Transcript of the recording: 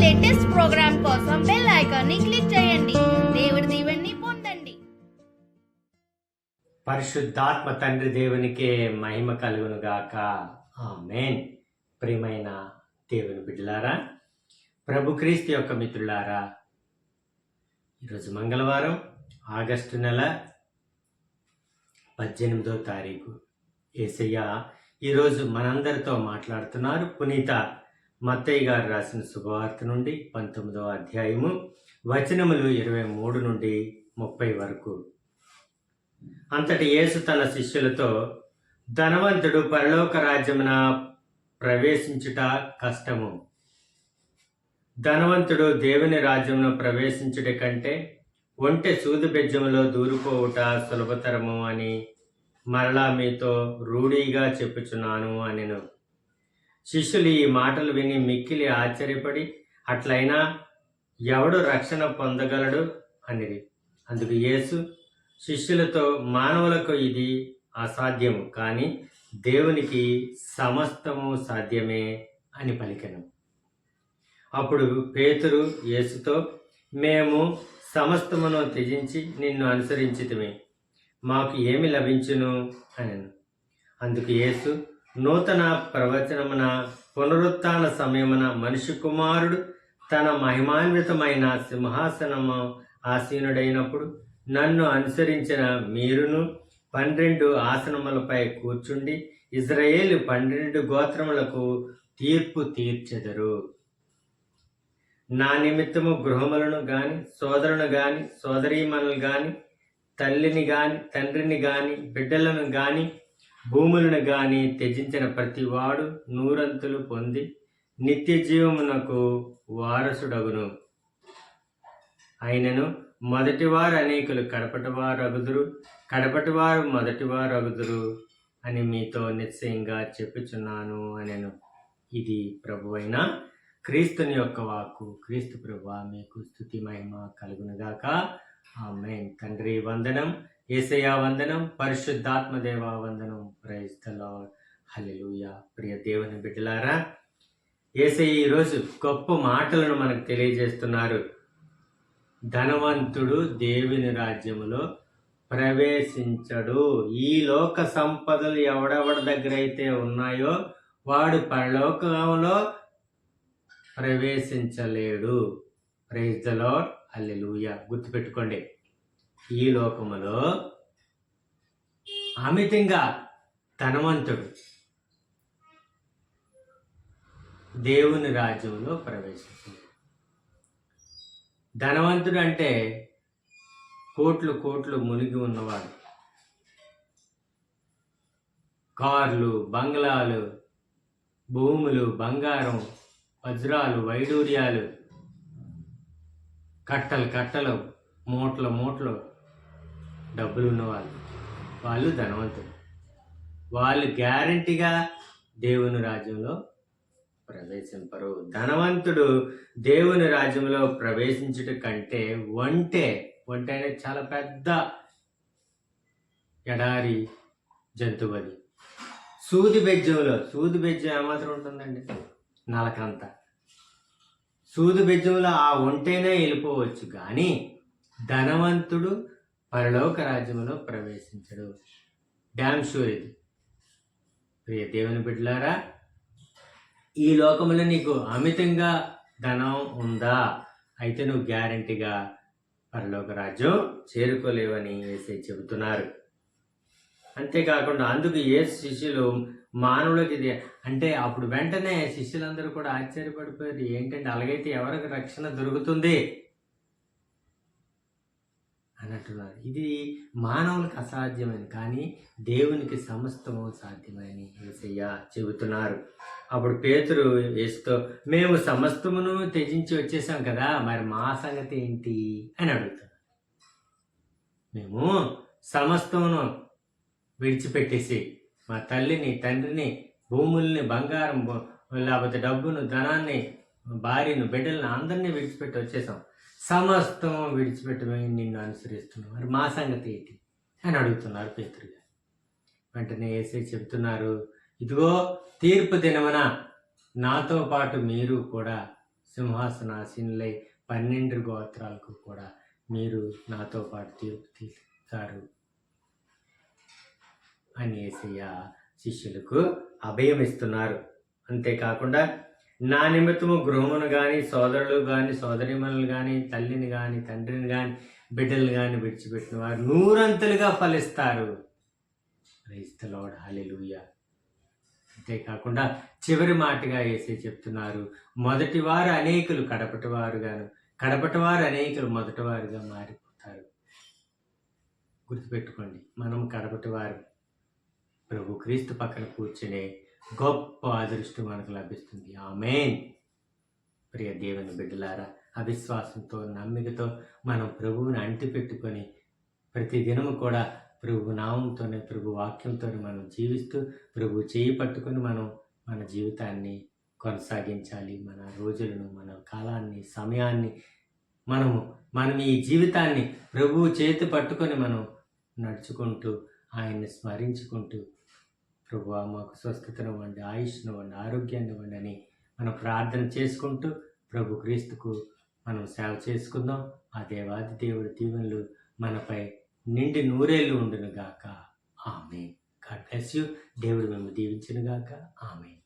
Latest programme కోసం bell icon ని click చేయండి. దేవుడి దీవెనని పొందండి. పరిశుద్ధాత్మ తండ్రి దేవునికే మహిమ కలుగును గాక. ఆమేన్. ప్రియమైన దేవుని బిడ్డలారా, ప్రభు క్రీస్తు యొక్క మిత్రులారా, ఈరోజు మంగళవారం ఆగస్టు నెల 18వ తారీఖు. యేసయ్య ఈరోజు మనందరితో మాట్లాడుతున్నారు. పునీత మత్తయి గారు రాసిన శుభవార్త నుండి 19వ అధ్యాయము వచనములు 23 నుండి 30 వరకు. అంతటి యేసు తన శిష్యులతో, ధనవంతుడు పరలోక రాజ్యమున ప్రవేశించుట కష్టము. ధనవంతుడు దేవుని రాజ్యమును ప్రవేశించుట కంటే ఒంటె సూది బెజ్జములో దూరిపోవుట సులభతరము అని మరలా మీతో రూఢీగా చెప్పుచున్నాను అనెను. శిష్యులు ఈ మాటలు విని మిక్కిలి ఆశ్చర్యపడి, అట్లయినా ఎవడు రక్షణ పొందగలడు అనిరి. అందుకు యేసు శిష్యులతో, మానవులకు ఇది అసాధ్యము, కానీ దేవునికి సమస్తము సాధ్యమే అని పలికెను. అప్పుడు పేతురు యేసుతో, మేము సమస్తమును త్యజించి నిన్ను అనుసరించితిమి, మాకు ఏమి లభించును అనెను. అందుకు యేసు, నూతన ప్రవచనమున పునరుత్థాన సమయమున మనిషి కుమారుడు తన మహిమాన్వితమైన సింహాసనము ఆసీనుడైనప్పుడు నన్ను అనుసరించిన మీరును 12 ఆసనములపై కూర్చుండి ఇజ్రాయేలు 12 గోత్రములకు తీర్పు తీర్చెదరు. నా నిమిత్తము గృహములను గాని, సోదరులను గాని, సోదరీమణులు గాని, తల్లిని గాని, తండ్రిని గాని, బిడ్డలను గాని, భూములను గాని త్యజించిన ప్రతివాడు 100 పొంది నిత్య జీవమునకు వారసుడగును. అయినను మొదటివారు అనేకులు కడపటివారు అగుదురు, కడపటివారు మొదటివారు అగుదురు అని మీతో నిశ్చయంగా చెప్పుచున్నాను అనెను. ఇది ప్రభువైన క్రీస్తుని యొక్క వాక్కు. క్రీస్తు ప్రభువా, మీకు స్తుతి మహిమ కలుగునుగాక. ఆమేన్. తండ్రి వందనం, యేసయ్య వందనం, పరిశుద్ధాత్మ దేవా వందనం. Praise the Lord. హల్లెలూయా. ప్రియ దేవుని బిడ్డలారా, యేసయ్య ఈరోజు గొప్ప మాటలను మనకు తెలియజేస్తున్నారు. ధనవంతుడు దేవుని రాజ్యములో ప్రవేశించడు. ఈ లోక సంపదలు ఎవడెవడి దగ్గర అయితే ఉన్నాయో వాడు పరలోకంలో ప్రవేశించలేడు. Praise the Lord. హల్లెలూయా. గుర్తుపెట్టుకోండి, ఈ లోకములో అమితంగా ధనవంతుడు దేవుని రాజ్యంలో ప్రవేశించాడు. ధనవంతుడు అంటే కోట్లు కోట్లు మునిగి ఉన్నవాడు. కార్లు, బంగ్లాలు, భూములు, బంగారం, వజ్రాలు, వైడూర్యాలు, కట్టలు కట్టలు, మూటలు మూటలు డబ్బులు ఉన్నవాళ్ళు, వాళ్ళు ధనవంతులు. వాళ్ళు గ్యారంటీగా దేవుని రాజ్యంలో ప్రవేశింపరు. ధనవంతుడు దేవుని రాజ్యంలో ప్రవేశించుట కంటే ఒంటె అనేది చాలా పెద్ద ఎడారి జంతువు. అది సూది బెజ్జం ఏమాత్రం ఉంటుందండి? నలకంత. సూది బెజ్జంలో ఆ ఒంటేనే వెళ్ళిపోవచ్చు, కానీ ధనవంతుడు పరలోక రాజ్యంలో ప్రవేశించడు. డ్యామ్ షూర్ ఇది. ప్రియ దేవుని బిడ్డలారా, ఈ లోకంలో నీకు అమితంగా ధనం ఉందా? అయితే నువ్వు గ్యారంటీగా పరలోక రాజ్యం చేరుకోలేవని యేసయ్య చెబుతున్నారు. అంతేకాకుండా అందుకు యేసు శిష్యులు మానవులకి ఇది అంటే అప్పుడు వెంటనే శిష్యులందరూ కూడా ఆశ్చర్యపడిపోయారు. ఏంటంటే అలాగైతే ఎవరికి రక్షణ దొరుకుతుంది అని అంటున్నారు. ఇది మానవులకు అసాధ్యమైన, కానీ దేవునికి సమస్తము సాధ్యమని యేసయ్య చెబుతున్నారు. అప్పుడు పేతురు యేసుతో, మేము సమస్తమును త్యజించి వచ్చేసాం కదా, మరి మా సంగతి ఏంటి అని అడుగుతున్నారు. మేము సమస్తమును విడిచిపెట్టేసి మా తల్లిని, తండ్రిని, భూముల్ని, బంగారం, లేకపోతే డబ్బును, ధనాన్ని, భార్యను, బిడ్డలను అందరినీ విడిచిపెట్టి వచ్చేసాం. సమస్తం విడిచిపెట్టమని నిన్ను అనుసరిస్తున్నాం, మరి మా సంగతి ఏంటి అని అడుగుతున్నారు పేతురు గారు. వెంటనే యేసయ్య చెబుతున్నారు, ఇదిగో తీర్పు దినమున నాతో పాటు మీరు కూడా సింహాసనాసీనులై 12 గోత్రాలకు కూడా మీరు నాతో పాటు తీర్పు తీస్తారు అని యేసయ్య శిష్యులకు అభయం ఇస్తున్నారు. అంతేకాకుండా నా నిమిత్తము గృహమును కానీ, సోదరులు కానీ, సోదరిమణులు కానీ, తల్లిని కానీ, తండ్రిని కానీ, బిడ్డలు కానీ విడిచిపెట్టిన వారు 100 ఫలిస్తారు. ప్రైజ్ ది లార్డ్, హల్లెలూయా. అంతేకాకుండా చివరి మాటగా యేసయ్య చెప్తున్నారు, మొదటి వారు అనేకులు కడపటి వారుగాను, కడపటి వారు అనేకులు మొదటి వారుగా మారిపోతారు. గుర్తుపెట్టుకోండి, మనం కడపటి వారు. ప్రభు క్రీస్తు పక్కన కూర్చునే గొప్ప అదృష్టం మనకు లభిస్తుంది. ఆమేన్. ప్రియ దేవుని బిడ్డలారా, అవిశ్వాసంతో నమ్మికతో మనం ప్రభువుని అంటిపెట్టుకొని ప్రతి దినము కూడా ప్రభు నామంతోనే, ప్రభు వాక్యంతోనే మనం జీవిస్తూ ప్రభు చేయి పట్టుకొని మనం మన జీవితాన్ని కొనసాగించాలి. మన రోజులను, మన కాలాన్ని, సమయాన్ని మనం ఈ జీవితాన్ని ప్రభువు చేతి పట్టుకొని మనం నడుచుకుంటూ ఆయన్ని స్మరించుకుంటూ ప్రభువా మాకు స్వస్థతను ఇవ్వండి, ఆయుష్ను ఇవ్వండి, ఆరోగ్యాన్ని ఇవ్వండి అని మనం ప్రార్థన చేసుకుంటూ ప్రభు క్రీస్తుకు మనం సేవ చేసుకుందాం. ఆ దేవాది దేవుడి దీవెనలు మనపై నిండి నూరేళ్ళు ఉండును గాక. ఆమేన్. God bless you. దేవుడు మేము దీవించును గాక. ఆమేన్.